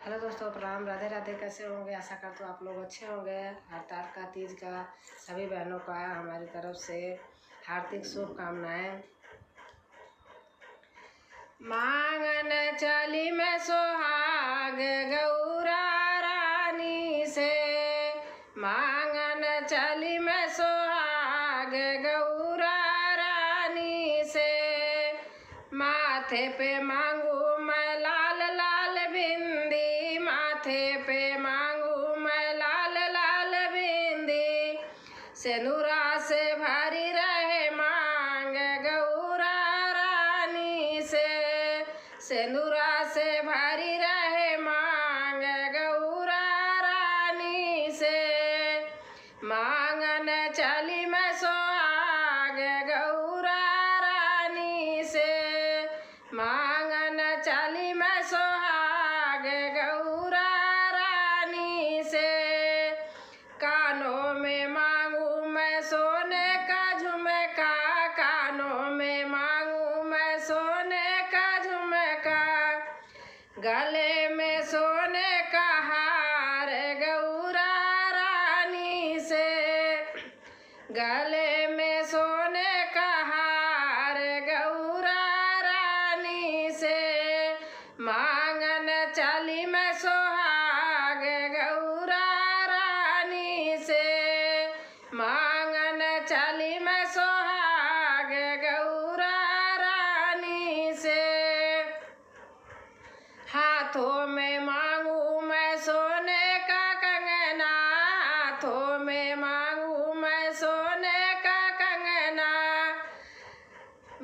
Hello दोस्तों, प्रणाम, राधे राधे। कैसे होंगे? आशा करता हूँ आप लोग अच्छे होंगे। हरताल का तीज का सभी बहनों का हमारी तरफ से हार्दिक शुभकामनाएं। मांगन चली मैं सोहाग गौरा रानी से, मांगन चली मैं सोहाग गौरा रानी से। माथे पे मांगू मैं लाल लाल बिंदी, माथे पे मांगू मैं लाल लाल बिंदी। सेनुरा से भरी रहे मांग गौरा रानी से, सेनुरा से भरी रहे मांग गौरा रानी से। मांगन चली मैं सोहाग गौरा रानी से, मांगन चली मैं सोहाग गौरा रानी से। कानों में मांगू मैं सोने का झुमका, कानों में मांगू मैं सोने का झुमका। गले में सोने का हार गौरा रानी से, गले में सोने का हार गौरा रानी से। मांगन चली मैं सोहाग गौरा रानी से, मांगन चली मैं सोहाग गौरा रानी से। हाथों में मांगू मैं सोने का कंगना, हाथों में मांगू मैं सोने का कंगना।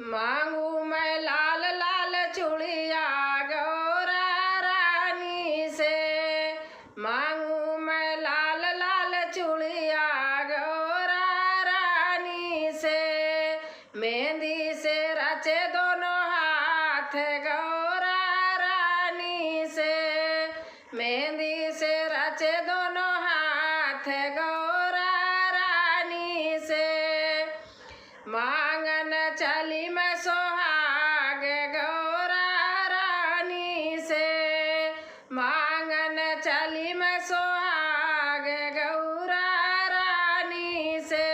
मांगू मैं लाल लाल चूड़िया गौरा रानी से, मांगू मैं लाल लाल चूड़िया गौरा रानी से। मेहंदी से रचे दोनों हाथ गौरा रानी से, मेहंदी से रचे दोनों हाथ गौरा रानी से। मांगन चली मैं सोहाग गौरा रानी से, मांगन चली मैं सोहाग गौरा रानी से।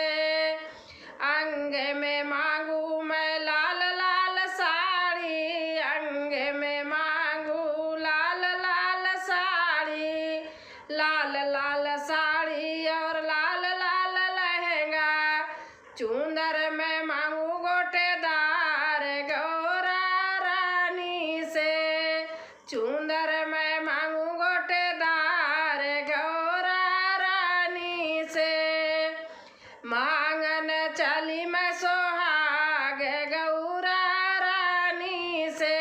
अंग में मांगू मैं लाल लाल साड़ी, अंग में मांगू लाल लाल साड़ी। लाल लाल साड़ी और लाल लाल लहंगा, चुंदर में मांगू गोटेदार गौरा रानी से, चुंदर में मांगू गोटेदार गौरा रानी से। मांगन चली मैं सोहाग गौरा रानी से,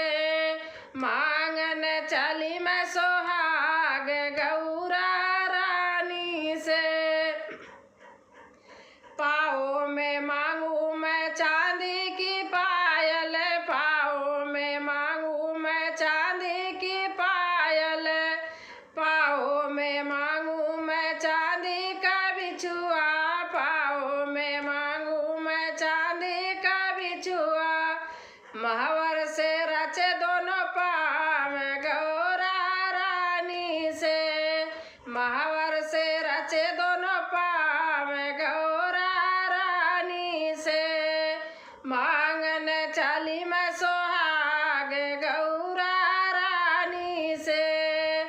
मांगन चली मैं सोहाग गौरा रानी से। पाँव में मांगू मैं चांदी की पायल, पाँव में मांगू मैं चांदी की पायल। पाँव में मांगू मैं चांदी का बिछुआ, पाँव में मांगू मैं चांदी का बिछुआ। महावर से रचे दोनों पाँव गौरा रानी से, महावर से रचे दोनों पाँव गौरा रानी से। मांगन चली मैं सोहाग गौरा रानी से,